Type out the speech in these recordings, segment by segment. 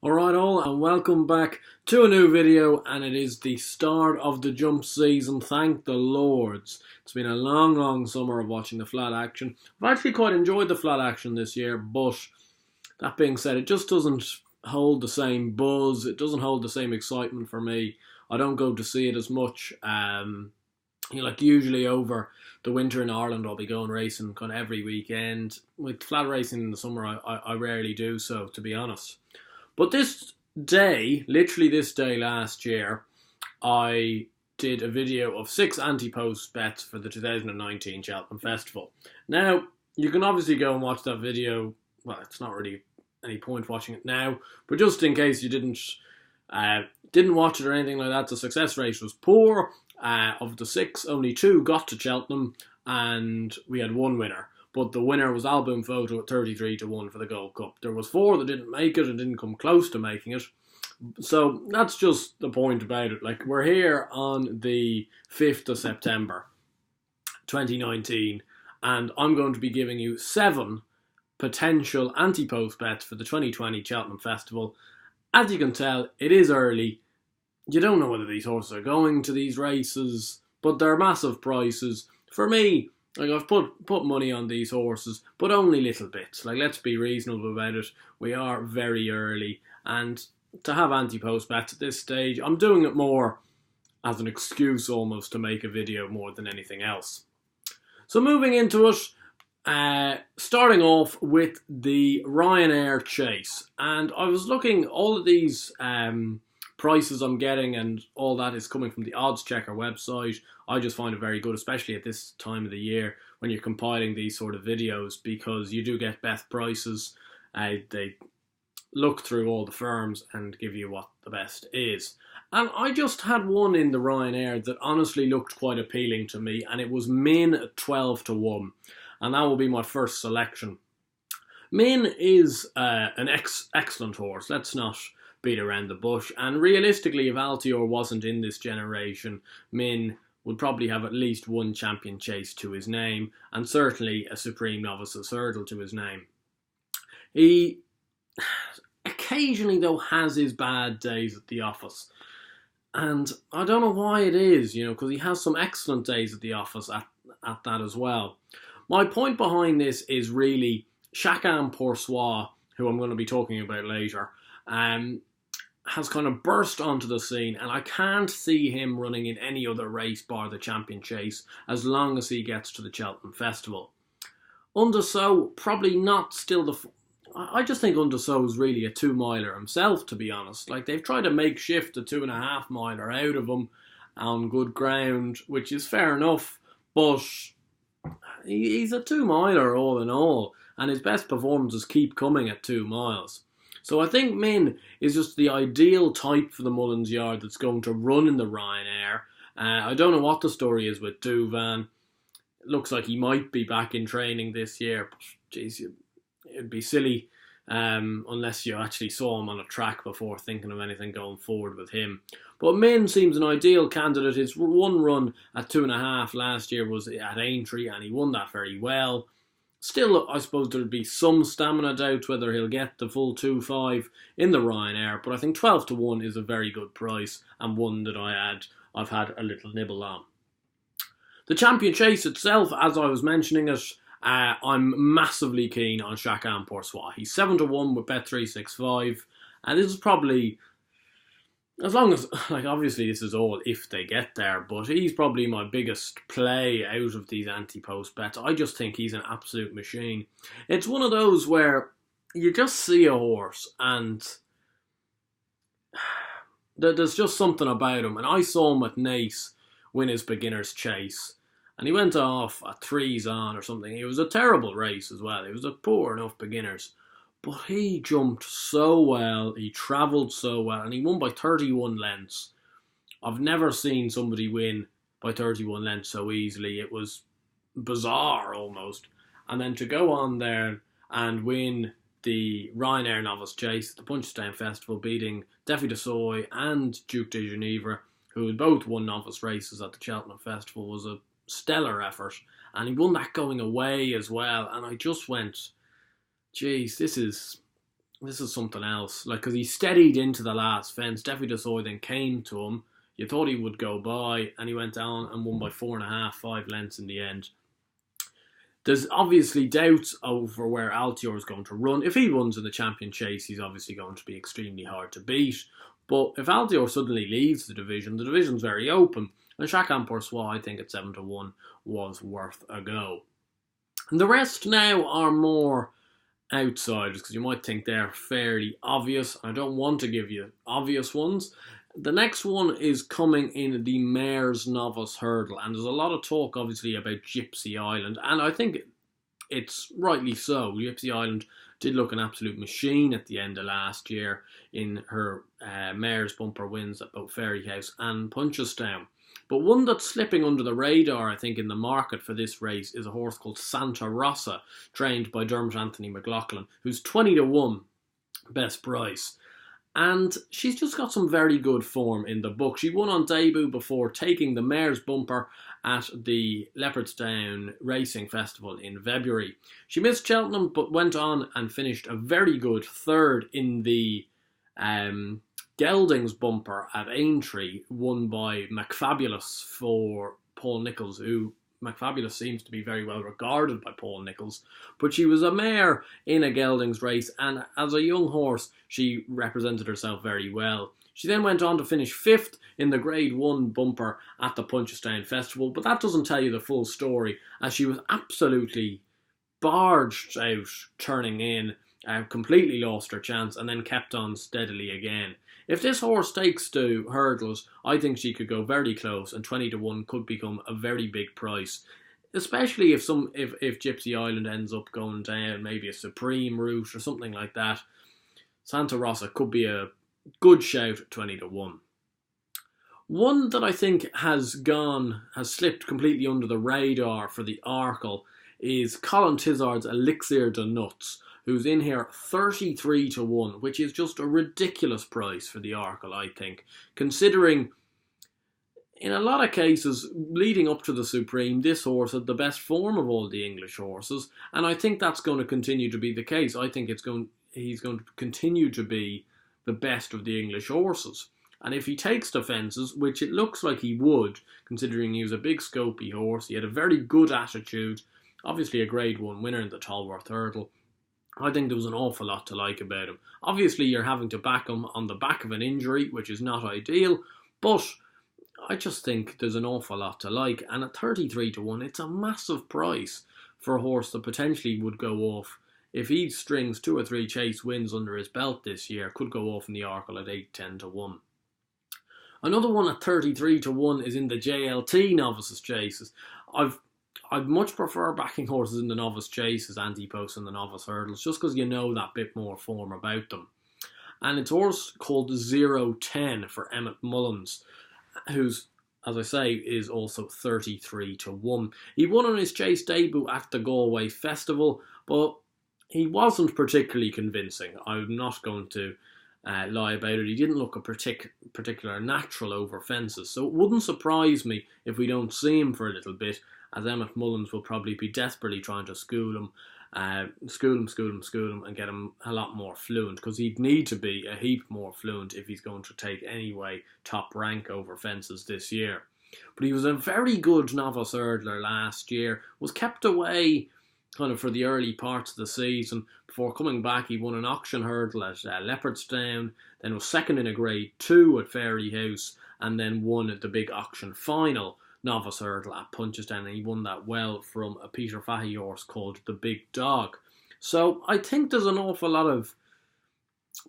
Alright all, and welcome back to a new video, and it is the start of the jump season, thank the Lords. It's been a long summer of watching the flat action. I've actually quite enjoyed the flat action this year, but that being said, it just doesn't hold the same buzz, it doesn't hold the same excitement for me. I don't go to see it as much. Like usually over the winter in Ireland, I'll be going racing kind of every weekend. With flat racing in the summer, I rarely do so, to be honest. But this day, literally this day last year, I did a video of 6 Ante-Post bets for the 2019 Cheltenham Festival. Now, you can obviously go and watch that video. Well, it's not really any point watching it now, but just in case you didn't watch it or anything like that, the success rate was poor. Of the 6, only 2 got to Cheltenham, and we had 1 winner. But the winner was Album Photo at 33-1 for the Gold Cup. There was 4 that didn't make it and didn't come close to making it. So that's just the point about it. Like, we're here on the 5th of September 2019, and I'm going to be giving you 7 potential Ante-Post bets for the 2020 Cheltenham Festival. As you can tell, it is early. You don't know whether these horses are going to these races, but they're massive prices. For me, like, I've put money on these horses, but only little bits. Like, let's be reasonable about it. We are very early, and to have Ante-Post bets at this stage, I'm doing it more as an excuse almost to make a video more than anything else. So moving into it, starting off with the Ryanair Chase, and I was looking, all of these prices I'm getting and all that is coming from the Odds Checker website. I just find it very good, especially at this time of the year when you're compiling these sort of videos, because you do get best prices. They look through all the firms and give you what the best is. And I just had one in the Ryanair that honestly looked quite appealing to me, and it was Min at 12-1, and that will be my first selection. Min is an excellent horse. Let's not beat around the bush, and realistically, if Altior wasn't in this generation, Min would probably have at least 1 champion chase to his name, and certainly a Supreme Novice's Hurdle to his name. He occasionally, though, has his bad days at the office, and I don't know why it is, because he has some excellent days at the office at that as well. My point behind this is really Ante-Post, who I'm going to be talking about later, has kind of burst onto the scene, and I can't see him running in any other race bar the Champion Chase as long as he gets to the Cheltenham Festival. Underso, probably not still the... I just think Underso is really a 2-miler himself, to be honest. Like, they've tried to make shift a 2.5-miler out of him on good ground, which is fair enough, but he's a 2-miler all in all, and his best performances keep coming at 2 miles. So I think Min is just the ideal type for the Mullins Yard that's going to run in the Ryanair. I don't know what the story is with Douvan. It looks like he might be back in training this year, but geez, it'd be silly unless you actually saw him on a track before thinking of anything going forward with him. But Min seems an ideal candidate. His one run at 2.5 last year was at Aintree, and he won that very well. Still, I suppose there'd be some stamina doubt whether he'll get the full 2.5 in the Ryanair, but I think 12-1 is a very good price, and one that I've had a little nibble on. The Champion Chase itself, as I was mentioning it, I'm massively keen on Ante-Post. He's 7-1 with Bet365, and this is probably, as long as, like, obviously this is all if they get there, but he's probably my biggest play out of these Ante-Post bets. I just think he's an absolute machine. It's one of those where you just see a horse and there's just something about him. And I saw him at Naas win his beginner's chase, and he went off at 3s on or something. It was a terrible race as well. It was a poor enough beginners. But he jumped so well, he travelled so well, and he won by 31 lengths. I've never seen somebody win by 31 lengths so easily. It was bizarre almost. And then to go on there and win the Ryanair Novice Chase, the Punchestown Festival, beating Defi de Soy and Duke de Geneva, who had both won novice races at the Cheltenham Festival, was a stellar effort. And he won that going away as well. And I just went, geez, this is this is something else. Like, because he steadied into the last fence. Definitely Desoy then came to him. You thought he would go by, and he went down and won by 4.5, 5 lengths in the end. There's obviously doubts over where Altior is going to run. If he runs in the Champion Chase, he's obviously going to be extremely hard to beat. But if Altior suddenly leaves the division's very open. And Chacun Poursuit, I think at 7-1, was worth a go. And the rest now are more outsiders, because you might think they're fairly obvious. I don't want to give you obvious ones. The next one is coming in the Mares Novice Hurdle, and there's a lot of talk obviously about Gypsy Island, and I think it's rightly so. Gypsy Island did look an absolute machine at the end of last year in her Mares Bumper wins at both Fairyhouse and Punchestown. But one that's slipping under the radar, I think, in the market for this race is a horse called Santa Rosa, trained by Dermot Anthony McLaughlin, who's 20-1 best price. And she's just got some very good form in the book. She won on debut before taking the Mares Bumper at the Leopardstown Racing Festival in February. She missed Cheltenham, but went on and finished a very good third in the Geldings Bumper at Aintree, won by McFabulous for Paul Nicholls, who McFabulous seems to be very well regarded by Paul Nicholls. But she was a mare in a Geldings race, and as a young horse, she represented herself very well. She then went on to finish 5th in the Grade 1 bumper at the Punchestown Festival, but that doesn't tell you the full story, as she was absolutely barged out, turning in, completely lost her chance, and then kept on steadily again. If this horse takes to hurdles, I think she could go very close, and 20-1 could become a very big price. Especially if Gypsy Island ends up going down, maybe a Supreme route or something like that. Santa Rosa could be a good shout at 20-1. One that I think has slipped completely under the radar for the Arkle is Colin Tizard's Elixir de Nuts, who's in here 33-1, which is just a ridiculous price for the Arkle, I think. Considering, in a lot of cases, leading up to the Supreme, this horse had the best form of all the English horses, and I think that's going to continue to be the case. I think he's going to continue to be the best of the English horses. And if he takes the fences, which it looks like he would, considering he was a big scopy horse, he had a very good attitude, obviously a Grade 1 winner in the Tolworth Hurdle, I think there was an awful lot to like about him. Obviously, you're having to back him on the back of an injury, which is not ideal, but I just think there's an awful lot to like. And at 33-1, it's a massive price for a horse that potentially would go off. If he strings 2 or 3 chase wins under his belt this year, could go off in the Arkle at 8-10-1. Another one at 33-1 is in the JLT Novice Chases. I'd much prefer backing horses in the Novice Chases, Ante-Post and the Novice Hurdles, just because you know that bit more form about them. And it's a horse called 010 for Emmett Mullins, who's, as I say, is also 33-1. He won on his chase debut at the Galway Festival, but he wasn't particularly convincing. I'm not going to lie about it. He didn't look a particular natural over fences, so it wouldn't surprise me if we don't see him for a little bit, as Emmett Mullins will probably be desperately trying to school him, and get him a lot more fluent, because he'd need to be a heap more fluent if he's going to take anyway top rank over fences this year. But he was a very good novice hurdler last year, was kept away kind of for the early parts of the season. Before coming back, he won an auction hurdle at Leopardstown, then was second in a Grade 2 at Fairyhouse, and then won at the big auction final novice hurdle at Punchestown, and he won that well from a Peter Fahey horse called the Big Dog. So I think there's an awful lot of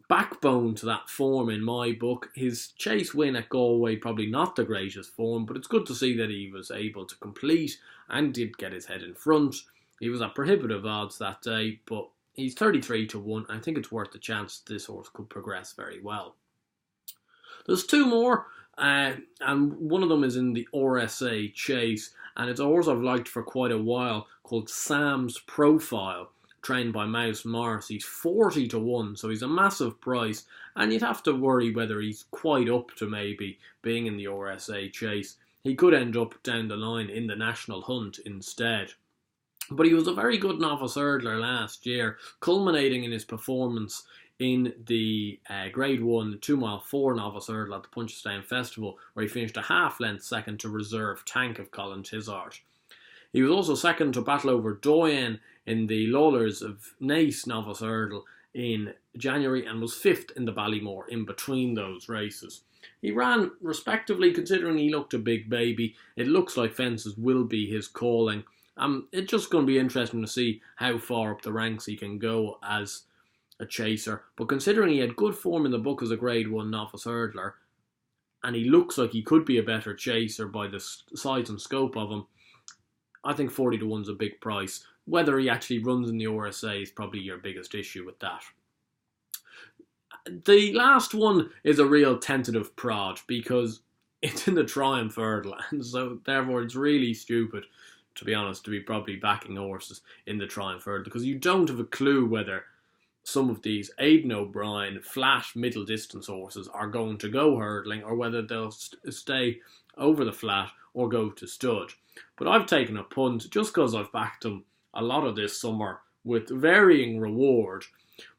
backbone to that form in my book. His chase win at Galway, probably not the greatest form, but it's good to see that he was able to complete and did get his head in front. He was at prohibitive odds that day, but he's 33-1. I think it's worth the chance this horse could progress very well. There's 2 more, and one of them is in the RSA Chase, and it's a horse I've liked for quite a while called Sam's Profile, trained by Mouse Morris. He's 40-1, so he's a massive price, and you'd have to worry whether he's quite up to maybe being in the RSA Chase. He could end up down the line in the National Hunt instead. But he was a very good novice hurdler last year, culminating in his performance in the Grade 1 2 mile 4 novice hurdle at the Punchestown Festival, where he finished a half length second to reserve Tank of Colin Tizard. He was also second to battle over Doyen in the Lawlers of Naas novice hurdle in January, and was fifth in the Ballymore in between those races. He ran respectively, considering he looked a big baby. It looks like fences will be his calling. It's just going to be interesting to see how far up the ranks he can go as a chaser. But considering he had good form in the book as a Grade 1 novice hurdler, and he looks like he could be a better chaser by the size and scope of him, I think 40 to 1 is a big price. Whether he actually runs in the RSA is probably your biggest issue with that. The last one is a real tentative prod because it's in the Triumph hurdle, and so therefore it's really stupid, to be honest, to be probably backing horses in the Triumph hurdle, because you don't have a clue whether some of these Aidan O'Brien flat middle distance horses are going to go hurdling, or whether they'll stay over the flat or go to stud. But I've taken a punt just because I've backed them a lot of this summer with varying reward.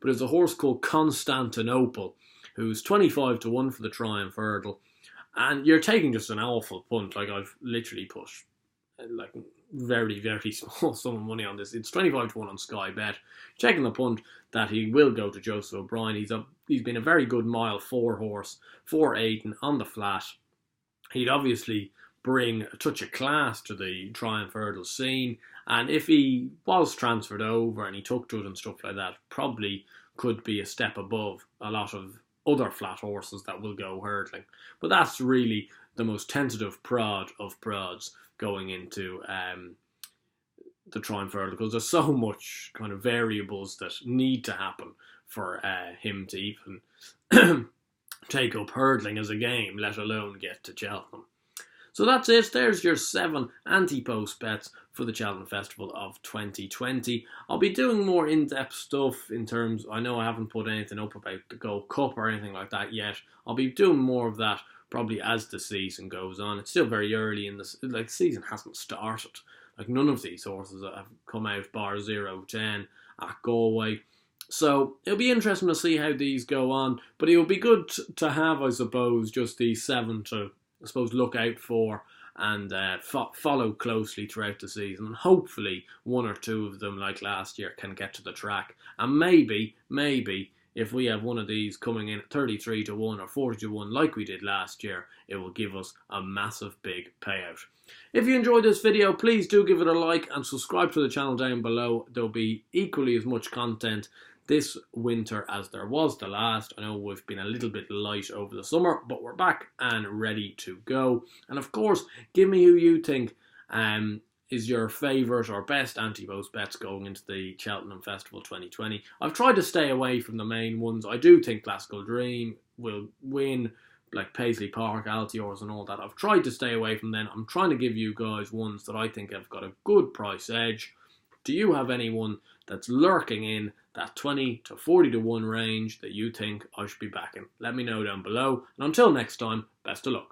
But it's a horse called Constantinople, who's 25 to 1 for the Triumph hurdle. And you're taking just an awful punt. Like, I've literally put like very, very small sum of money on this. It's 25 to 1 on Sky Bet. Checking the punt that he will go to Joseph O'Brien. He's been a very good mile 4 horse for Aidan on the flat. He'd obviously bring a touch of class to the Triumph hurdle scene, and if he was transferred over and he took to it and stuff like that, probably could be a step above a lot of other flat horses that will go hurdling. But that's really the most tentative prod of prods going into the Triumph hurdle, because there's so much kind of variables that need to happen for him to even take up hurdling as a game, let alone get to Cheltenham. So that's it. There's your 7 Ante-Post bets for the Cheltenham Festival of 2020. I'll be doing more in-depth stuff in terms, I know I haven't put anything up about the Gold Cup or anything like that yet. I'll be doing more of that probably as the season goes on. It's still very early in the season hasn't started. Like, none of these horses have come out bar 0-10 at Galway. So it'll be interesting to see how these go on. But it'll be good to have, I suppose, just these 7 to, I suppose, look out for and follow closely throughout the season. And hopefully 1 or 2 of them, like last year, can get to the track. And maybe, if we have one of these coming in at 33 to 1 or 40 to 1 like we did last year, it will give us a massive big payout. If you enjoyed this video, please do give it a like and subscribe to the channel down below. There'll be equally as much content this winter as there was the last. I know we've been a little bit light over the summer, but we're back and ready to go. And of course, give me who you think is your favourite or best Ante-Post bets going into the Cheltenham Festival 2020. I've tried to stay away from the main ones. I do think Classical Dream will win, like Paisley Park, Altiors and all that. I've tried to stay away from them. I'm trying to give you guys ones that I think have got a good price edge. Do you have anyone that's lurking in that 20 to 40 to 1 range that you think I should be backing? Let me know down below. And until next time, best of luck.